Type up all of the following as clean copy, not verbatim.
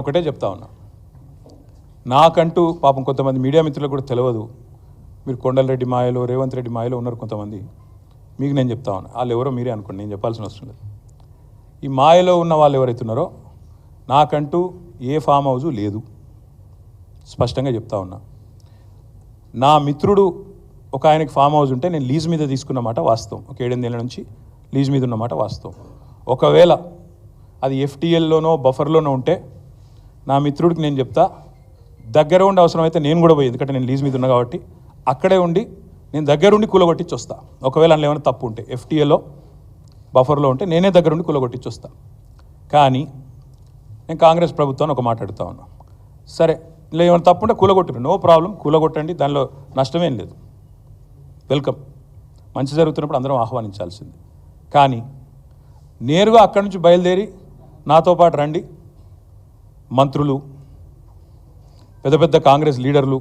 ఒకటే చెప్తా ఉన్నా, నాకంటూ పాపం కొంతమంది మీడియా మిత్రులకు కూడా తెలియదు. మీరు కొండలరెడ్డి మాయలో, రేవంత్ రెడ్డి మాయలో ఉన్నారు కొంతమంది. మీకు నేను చెప్తా ఉన్నా, వాళ్ళు ఎవరో మీరే అనుకోండి, నేను చెప్పాల్సిన అవసరం లేదు. ఈ మాయలో ఉన్న వాళ్ళు ఎవరైతే ఉన్నారో నాకంటూ ఏ ఫామ్ హౌజు లేదు, స్పష్టంగా చెప్తా ఉన్నా. నా మిత్రుడు ఒక ఆయనకి ఫామ్ హౌస్ ఉంటే నేను లీజ్ మీద తీసుకున్నమాట వాస్తవం. ఒక 7-8 ఏళ్ళ నుంచి లీజ్ మీద ఉన్నమాట వాస్తవం. ఒకవేళ అది ఎఫ్టీఎల్లోనో బఫర్లోనో ఉంటే నా మిత్రుడికి నేను చెప్తా, దగ్గర ఉండి అవసరమైతే నేను కూడా పోయి, ఎందుకంటే నేను లీజ్ మీద ఉన్నా కాబట్టి అక్కడే ఉండి నేను దగ్గరుండి కూలగొట్టించి వస్తా. ఒకవేళ అందులో ఏమైనా తప్పు ఉంటే ఎఫ్టీఏలో బఫర్లో ఉంటే నేనే దగ్గరుండి కూలగొట్టించి వస్తా. కానీ నేను కాంగ్రెస్ ప్రభుత్వాన్ని ఒక మాట్లాడుతూ ఉన్నా, సరే ఇలా ఏమైనా తప్పు ఉంటే కూలగొట్టరు, నో ప్రాబ్లం, కూలగొట్టండి, దానిలో నష్టమేం లేదు, వెల్కమ్. మంచి జరుగుతున్నప్పుడు అందరం ఆహ్వానించాల్సింది. కానీ నేరుగా అక్కడి నుంచి బయలుదేరి నాతో పాటు రండి మంత్రులు, పెద్ద పెద్ద కాంగ్రెస్ లీడర్లు,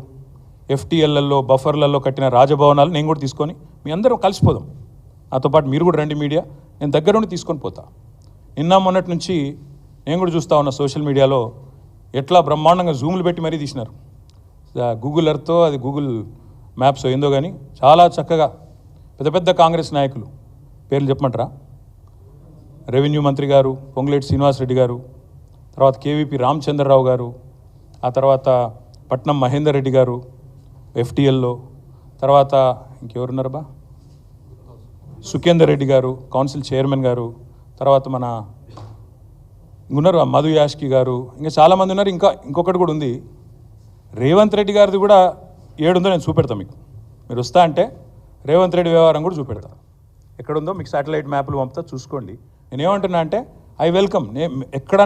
ఎఫ్టీఎల్లలో బఫర్లలో కట్టిన రాజభవనాలు నేను కూడా తీసుకొని మీ అందరం కలిసిపోదాం. నాతో పాటు మీరు కూడా రండి మీడియా, నేను దగ్గరుండి తీసుకొని పోతా. నిన్న మొన్నటి నుంచి నేను కూడా చూస్తూ ఉన్నా సోషల్ మీడియాలో ఎట్లా బ్రహ్మాండంగా జూములు పెట్టి మరీ తీసినారు. గూగుల్ ఎర్త్తో అది గూగుల్ మ్యాప్స్ ఏందో కానీ చాలా చక్కగా పెద్ద పెద్ద కాంగ్రెస్ నాయకులు పేర్లు చెప్పమంటారా? రెవెన్యూ మంత్రి గారు పొంగులేటి శ్రీనివాసరెడ్డి గారు, తర్వాత కేవీపీ రామచంద్రరావు గారు, ఆ తర్వాత పట్నం మహేందర్ రెడ్డి గారు ఎఫ్టీఎల్లో, తర్వాత ఇంకెవరున్నారబ్బా, సుఖేందర్ రెడ్డి గారు కౌన్సిల్ చైర్మన్ గారు, తర్వాత మన ఉన్నారు మధు యాష్కి గారు, ఇంకా చాలామంది ఉన్నారు. ఇంకొకటి కూడా ఉంది, రేవంత్ రెడ్డి గారిది కూడా ఏడుందో నేను చూపెడతాను మీకు. మీరు వస్తా అంటే రేవంత్ రెడ్డి వ్యవహారం కూడా చూపెడతా. ఎక్కడుందో మీకు శాటిలైట్ మ్యాప్లు పంపుతా, చూసుకోండి. నేనేమంటున్నా అంటే ఐ వెల్కమ్. ఎక్కడ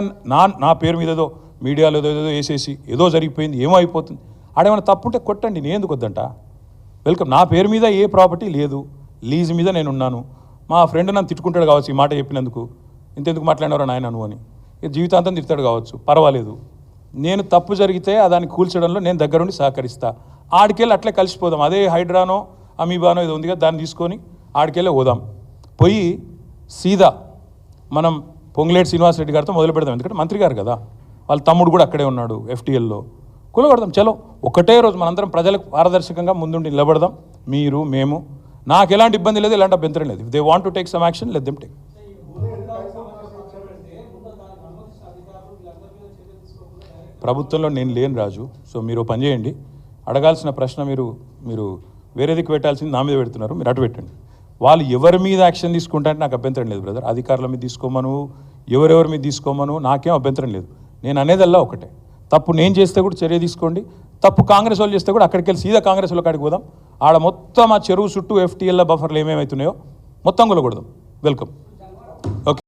నా పేరు మీద ఏదో మీడియాలో ఏదో వేసేసి ఏదో జరిగిపోయింది, ఏమో అయిపోతుంది, ఆడేమైనా తప్పు ఉంటే కొట్టండి, నేను ఎందుకు వద్దంట. వెల్కమ్. నా పేరు మీద ఏ ప్రాపర్టీ లేదు, లీజ్ మీద నేను ఉన్నాను. మా ఫ్రెండ్ నన్ను తిట్టుకుంటాడు కావచ్చు ఈ మాట చెప్పినందుకు, ఇంతెందుకు మాట్లాడినారో నాయన నువ్వు అని, జీవితాంతం తిడతాడు కావచ్చు, పర్వాలేదు. నేను తప్పు జరిగితే దాన్ని కూల్చడంలో నేను దగ్గరుండి సహకరిస్తా. ఆడికెళ్ళి అట్లే కలిసిపోదాం. అదే హైడ్రానో అమీబానో ఏదో ఉంది కదా, దాన్ని తీసుకొని ఆడికెళ్ళే పోదాం. పోయి సీదా మనం పొంగులేటి శ్రీనివాసరెడ్డి గారితో మొదలు పెడదాం. ఎందుకంటే మంత్రి గారు కదా, వాళ్ళ తమ్ముడు కూడా అక్కడే ఉన్నాడు ఎఫ్టీఎల్లో. కూలగొడదాం, చలో. ఒకటే రోజు మనందరం ప్రజలకు పారదర్శకంగా ముందుండి నిలబడదాం. మీరు మేము, నాకు ఎలాంటి ఇబ్బంది లేదు, ఎలాంటి అభ్యంతరం లేదు. If they want to take some action, let them take. ప్రభుత్వంలో నేను లేను రాజు. సో మీరు పని చేయండి, అడగాల్సిన ప్రశ్న మీరు వేరే దిక్కు పెట్టాల్సింది నా మీద పెడుతున్నారు, మీరు అటు పెట్టండి. వాళ్ళు ఎవరి మీద యాక్షన్ తీసుకుంటారంటే నాకు అభ్యంతరం లేదు బ్రదర్. అధికారుల మీద తీసుకోమను, ఎవరెవరి మీద తీసుకోమను, నాకేం అభ్యంతరం లేదు. నేను అనేదల్లా ఒకటే, తప్పు నేను చేస్తే కూడా చర్య తీసుకోండి, తప్పు కాంగ్రెస్ వాళ్ళు చేస్తే కూడా అక్కడికి వెళ్ళి సీదా కాంగ్రెస్ వాళ్ళ కాడికి పోదాం. ఆడ మొత్తం ఆ చెరువు చుట్టూ ఎఫ్టీఎల్ బఫర్లు ఏమేమవుతున్నాయో మొత్తం కూడా కొడదాం. వెల్కమ్. ఓకే.